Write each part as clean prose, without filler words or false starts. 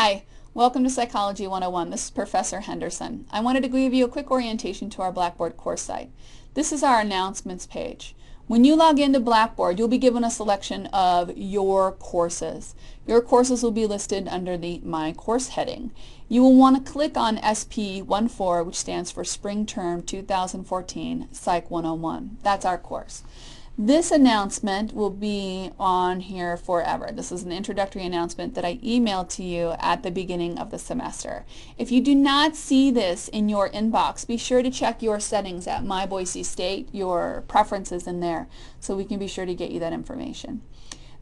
Hi, welcome to Psychology 101. This is Professor Henderson. I wanted to give you a quick orientation to our Blackboard course site. This is our announcements page. When you log into Blackboard, you'll be given a selection of your courses. Your courses will be listed under the My Course heading. You will want to click on SP14, which stands for Spring Term 2014 Psych 101. That's our course. This announcement will be on here forever. This is an introductory announcement that I emailed to you at the beginning of the semester. If you do not see this in your inbox, be sure to check your settings at My Boise State, your preferences in there, so we can be sure to get you that information.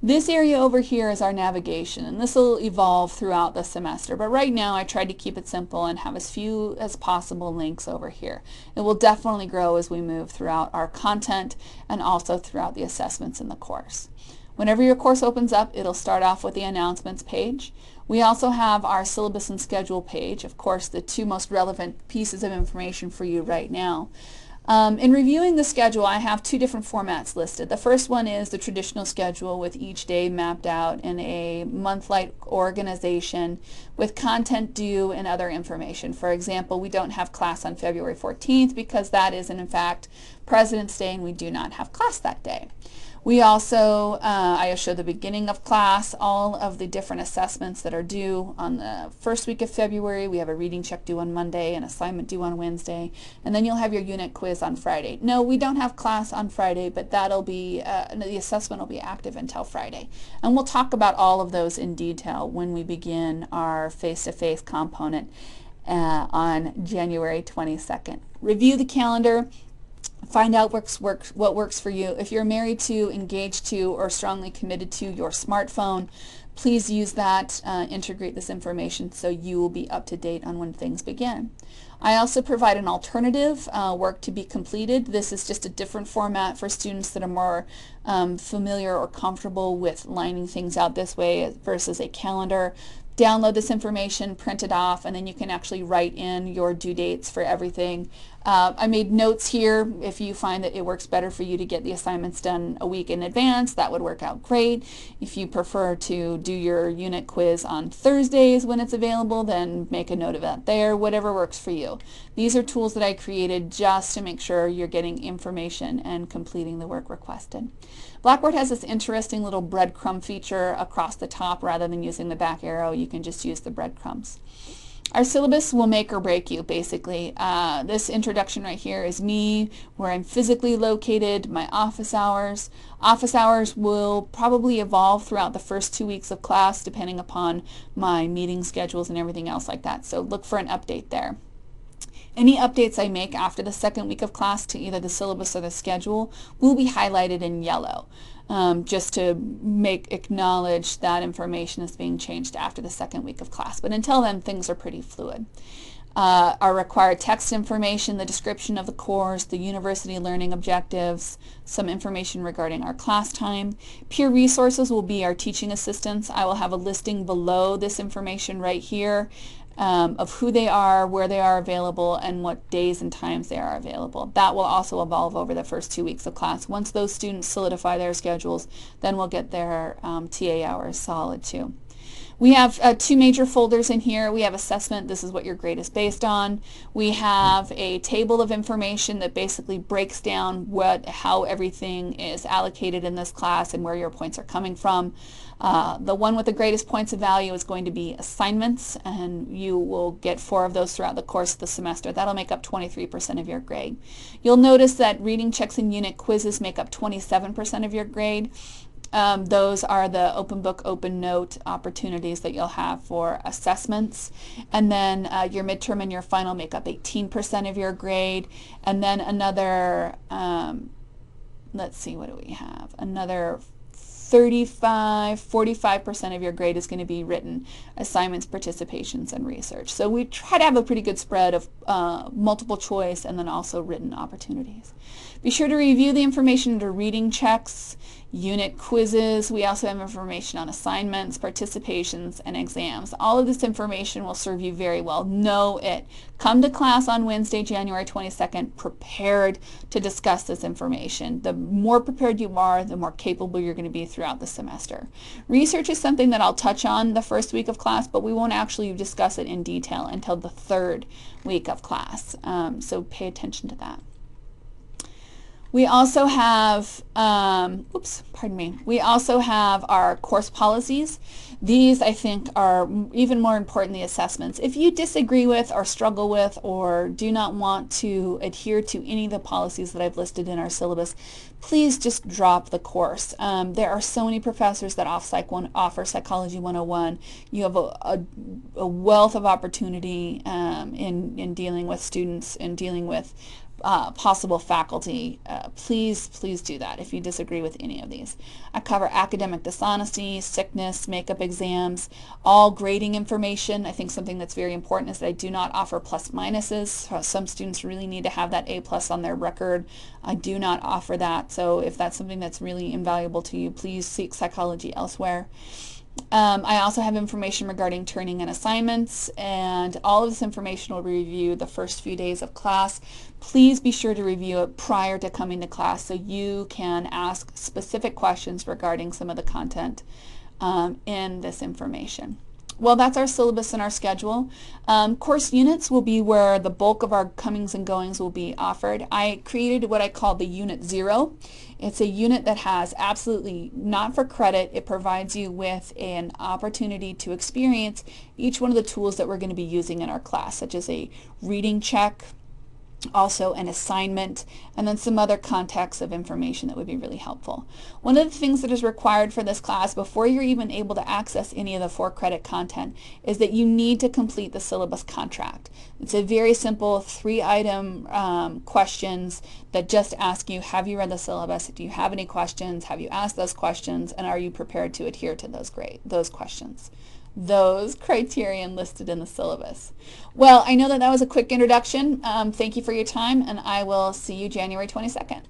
This area over here is our navigation, and this will evolve throughout the semester, but right now I tried to keep it simple and have as few as possible links over here. It will definitely grow as we move throughout our content and also throughout the assessments in the course. Whenever your course opens up, it'll start off with the announcements page. We also have our syllabus and schedule page, of course the two most relevant pieces of information for you right now. In reviewing the schedule, I have two different formats listed. The first one is the traditional schedule with each day mapped out in a month-like organization with content due and other information. For example, we don't have class on February 14th because that is in fact President's Day and we do not have class that day. We also, I show the beginning of class, all of the different assessments that are due on the first week of February. We have a reading check due on Monday, an assignment due on Wednesday, and then you'll have your unit quiz on Friday. No, we don't have class on Friday, but that'll be, the assessment will be active until Friday. And we'll talk about all of those in detail when we begin our face-to-face component on January 22nd. Review the calendar. Find out what works for you. If you're married to, engaged to, or strongly committed to your smartphone, please use that, integrate this information so you will be up to date on when things begin. I also provide an alternative work to be completed. This is just a different format for students that are more familiar or comfortable with lining things out this way versus a calendar. Download this information, print it off, and then you can actually write in your due dates for everything. I made notes here. If you find that it works better for you to get the assignments done a week in advance, that would work out great. If you prefer to do your unit quiz on Thursdays when it's available, then make a note of that there, whatever works for you. These are tools that I created just to make sure you're getting information and completing the work requested. Blackboard has this interesting little breadcrumb feature across the top. Rather than using the back arrow, you can just use the breadcrumbs. Our syllabus will make or break you, basically. This introduction right here is me, where I'm physically located, my office hours. Office hours will probably evolve throughout the first 2 weeks of class, depending upon my meeting schedules and everything else like that. So look for an update there. Any updates I make after the second week of class to either the syllabus or the schedule will be highlighted in yellow, just to acknowledge that information is being changed after the second week of class. But until then, things are pretty fluid. Our required text information, the description of the course, the university learning objectives, some information regarding our class time. Peer resources will be our teaching assistants. I will have a listing below this information right here. Of who they are, where they are available, and what days and times they are available. That will also evolve over the first 2 weeks of class. Once those students solidify their schedules, then we'll get their TA hours solid too. We have two major folders in here. We have assessment. This is what your grade is based on. We have a table of information that basically breaks down how everything is allocated in this class and where your points are coming from. The one with the greatest points of value is going to be assignments, and you will get 4 of those throughout the course of the semester. That'll make up 23% of your grade. You'll notice that reading checks and unit quizzes make up 27% of your grade. Those are the open book, open note opportunities that you'll have for assessments. And then your midterm and your final make up 18% of your grade. And then another, let's see, what do we have? Another 45% of your grade is going to be written assignments, participations, and research. So we try to have a pretty good spread of multiple choice and then also written opportunities. Be sure to review the information under reading checks. unit quizzes. We also have information on assignments, participations, and exams. All of this information will serve you very well. Know it. Come to class on Wednesday, January 22nd, prepared to discuss this information. The more prepared you are, the more capable you're going to be throughout the semester. Research is something that I'll touch on the first week of class, but we won't actually discuss it in detail until the third week of class. So pay attention to that. We also have, we also have our course policies. These, I think, are even more important than the assessments. If you disagree with or struggle with or do not want to adhere to any of the policies that I've listed in our syllabus, please just drop the course. There are so many professors that offer Psychology 101. You have a wealth of opportunity in dealing with students and dealing with possible faculty. Please do that if you disagree with any of these. I cover academic dishonesty, sickness, makeup exams, all grading information. I think something that's very important is that I do not offer plus minuses. Some students really need to have that A+ on their record. I do not offer that, so if that's something that's really invaluable to you, please seek psychology elsewhere. I also have information regarding turning in assignments, and all of this information will be reviewed the first few days of class. Please be sure to review it prior to coming to class so you can ask specific questions regarding some of the content in this information. Well, that's our syllabus and our schedule. Course units will be where the bulk of our comings and goings will be offered. I created what I call the Unit 0. It's a unit that has absolutely not for credit. It provides you with an opportunity to experience each one of the tools that we're going to be using in our class, such as a reading check, also an assignment, and then some other context of information that would be really helpful. One of the things that is required for this class before you're even able to access any of the for-credit content is that you need to complete the syllabus contract. It's a very simple 3-item questions that just ask you, have you read the syllabus? Do you have any questions? Have you asked those questions? And are you prepared to adhere to those questions? Those criterion listed in the syllabus. Well, I know that was a quick introduction. Thank you for your time, and I will see you January 22nd.